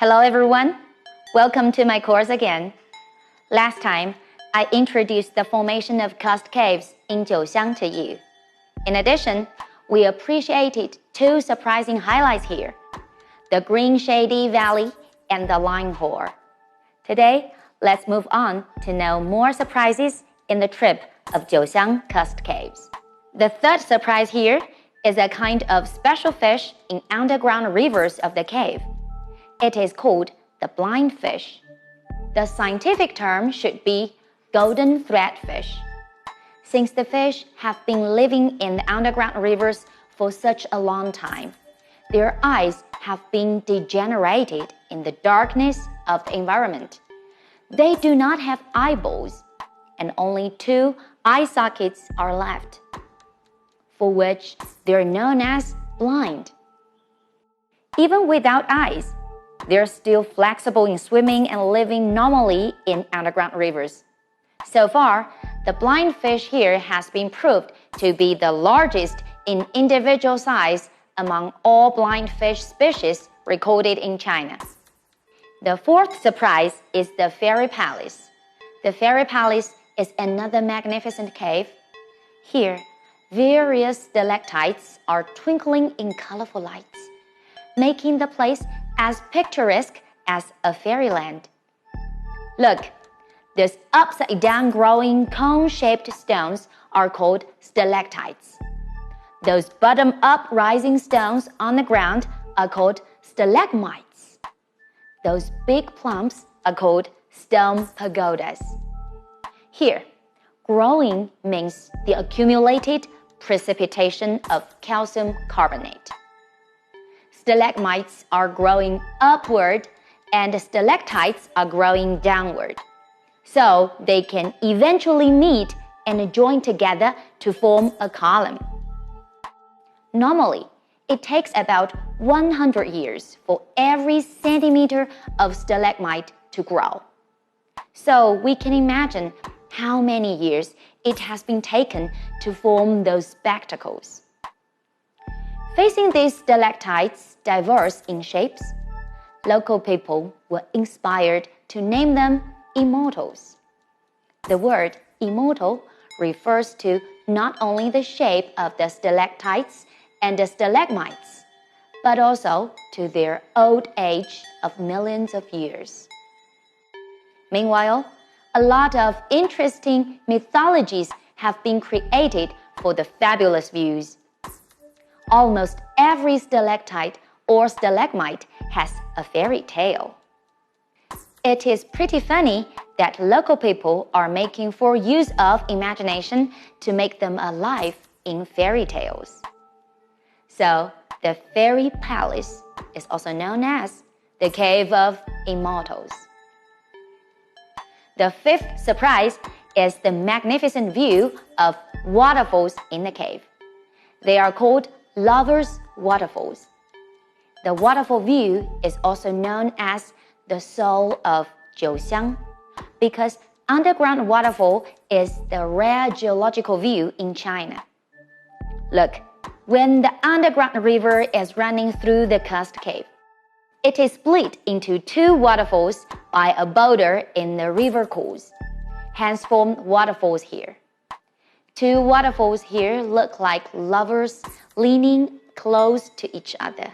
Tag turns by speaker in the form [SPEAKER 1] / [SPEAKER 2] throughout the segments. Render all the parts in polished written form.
[SPEAKER 1] Hello everyone, welcome to my course again. Last time, I introduced the formation of karst caves in Jiuxiang to you. In addition, we appreciated two surprising highlights here, the Green Shady Valley and the Line Hole. Today, let's move on to know more surprises in the trip of Jiuxiang karst caves. The third surprise here is a kind of special fish in underground rivers of the cave. It is called the blind fish. The scientific term should be golden threadfish. Since the fish have been living in the underground rivers for such a long time, their eyes have been degenerated in the darkness of the environment. They do not have eyeballs, and only two eye sockets are left, for which they are known as blind. Even without eyes, they're still flexible in swimming and living normally in underground rivers. So far, the blind fish here has been proved to be the largest in individual size among all blind fish species recorded in China. The fourth surprise is the Fairy Palace. The Fairy Palace is another magnificent cave. Here, various stalactites are twinkling in colorful lights, making the place as picturesque as a fairyland. Look, these upside-down growing cone-shaped stones are called stalactites. Those bottom-up rising stones on the ground are called stalagmites. Those big clumps are called stone pagodas. Here, growing means the accumulated precipitation of calcium carbonate. Stalagmites are growing upward and stalactites are growing downward. So they can eventually meet and join together to form a column. Normally, it takes about 100 years for every centimeter of stalagmite to grow. So we can imagine how many years it has been taken to form those spectacles. Facing these stalactites, diverse in shapes, local people were inspired to name them immortals. The word immortal refers to not only the shape of the stalactites and the stalagmites, but also to their old age of millions of years. Meanwhile, a lot of interesting mythologies have been created for the fabulous views. Almost every stalactite or stalagmite has a fairy tale. It is pretty funny that local people are making full use of imagination to make them alive in fairy tales. So, the Fairy Palace is also known as the Cave of Immortals. The fifth surprise is the magnificent view of waterfalls in the cave. They are called Lovers' Waterfalls. The waterfall view is also known as the soul of Jiuxiang because underground waterfall is the rare geological view in China. Look, when the underground river is running through the karst cave, it is split into two waterfalls by a boulder in the river course, hence formed waterfalls here. Two waterfalls here look like lovers leaning close to each other.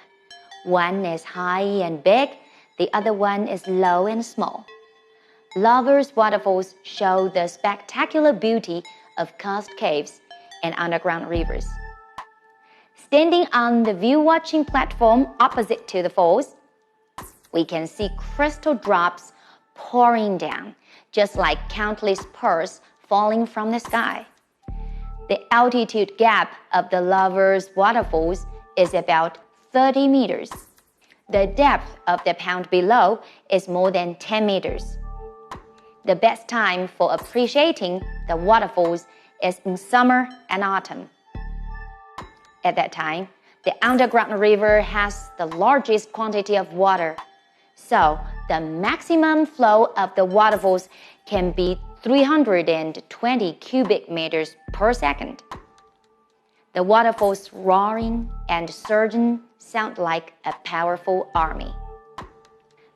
[SPEAKER 1] One is high and big, the other one is low and small. Lovers' waterfalls show the spectacular beauty of karst caves and underground rivers. Standing on the view-watching platform opposite to the falls, we can see crystal drops pouring down, just like countless pearls falling from the sky. The altitude gap of the Lovers' Waterfalls is about 30 meters. The depth of the pond below is more than 10 meters. The best time for appreciating the waterfalls is in summer and autumn. At that time, the underground river has the largest quantity of water, so the maximum flow of the waterfalls can be 320 cubic meters per second. The waterfalls roaring and surging sound like a powerful army.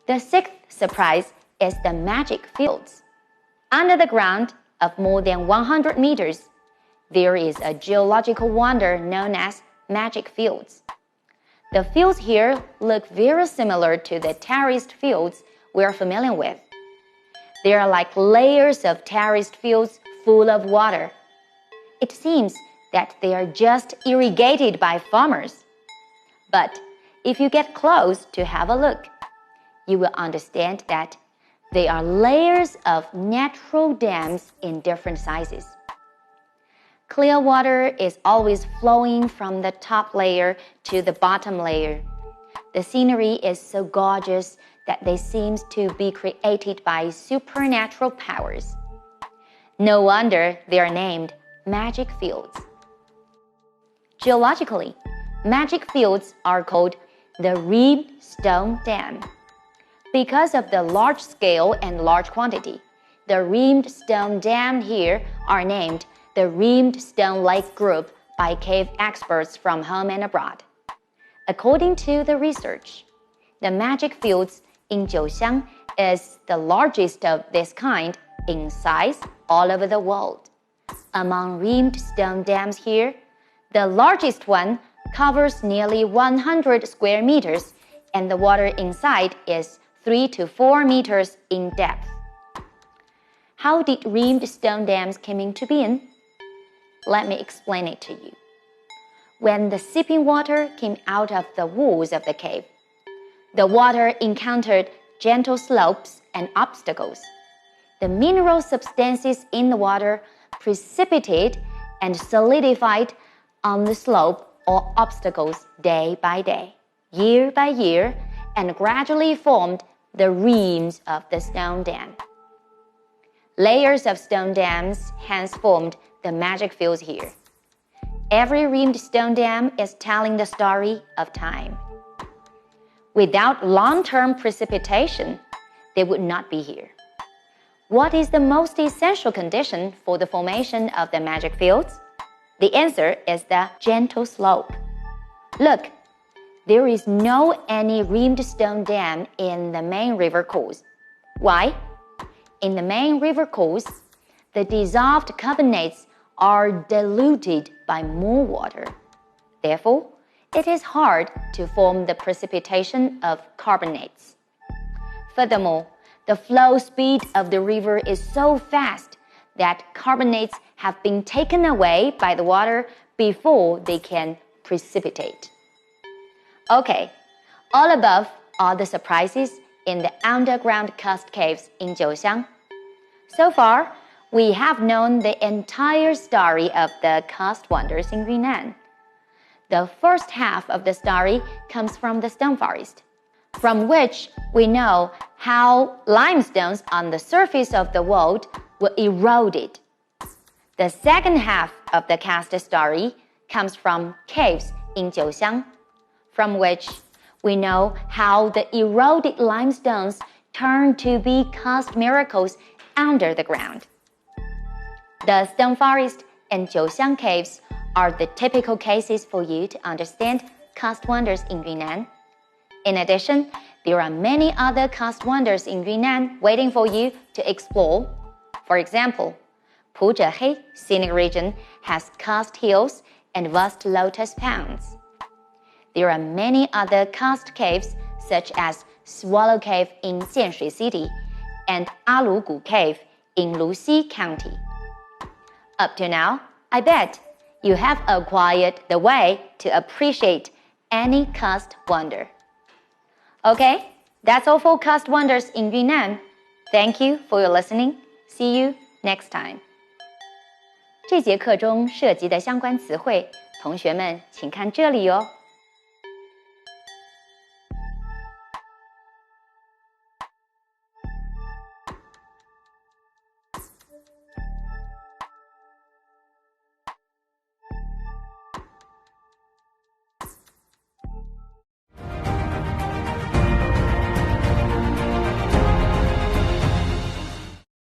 [SPEAKER 1] The sixth surprise is the magic fields. Under the ground of more than 100 meters, there is a geological wonder known as magic fields. The fields here look very similar to the terraced fields we're familiar with. They are like layers of terraced fields full of water. It seems that they are just irrigated by farmers. But if you get close to have a look, you will understand that they are layers of natural dams in different sizes. Clear water is always flowing from the top layer to the bottom layer. The scenery is so gorgeous that they seem to be created by supernatural powers. No wonder they are named magic fields. Geologically, magic fields are called the Reamed Stone Dam. Because of the large scale and large quantity, the Reamed Stone Dam here are named the Reamed Stone Lake Group by cave experts from home and abroad. According to the research, the magic fields in Jiuxiang is the largest of this kind in size all over the world. Among reamed stone dams here, the largest one covers nearly 100 square meters, and the water inside is 3 to 4 meters in depth. How did reamed stone dams come into being? Let me explain it to you. When the seeping water came out of the walls of the cave, the water encountered gentle slopes and obstacles. The mineral substances in the water precipitated and solidified on the slope or obstacles day by day, year by year, and gradually formed the reams of the stone dam. Layers of stone dams hence formed the magic fields here. Every reamed stone dam is telling the story of time. Without long-term precipitation, they would not be here. What is the most essential condition for the formation of the magic fields? The answer is the gentle slope. Look, there is no any reamed stone dam in the main river course. Why? In the main river course, the dissolved carbonates are diluted by more water. Therefore, it is hard to form the precipitation of carbonates. Furthermore, the flow speed of the river is so fast that carbonates have been taken away by the water before they can precipitate. Okay, all above are the surprises in the underground cast caves in Jiuxiang. So far, we have known the entire story of the cast wonders in Yunnan. The first half of the story comes from the stone forest, from which we know how limestones on the surface of the world were eroded. The second half of the cast story comes from caves in Jiuxiang, from which we know how the eroded limestones turned to be cast miracles under the ground. The stone forest and Jiuxiang caves are the typical cases for you to understand cast wonders in Yunnan. In addition, there are many other cast wonders in Yunnan waiting for you to explore. For example, Puzhehei scenic region has cast hills and vast lotus ponds. There are many other cast caves such as Swallow Cave in Jianshui City and Alugu Cave in Luxi County. Up to now, I bet you have acquired the way to appreciate any cast wonder. Okay, that's all for cast wonders in Yunnan. Thank you for your listening. See you next time. 这节课中涉及的相关词汇，同学们请看这里哦。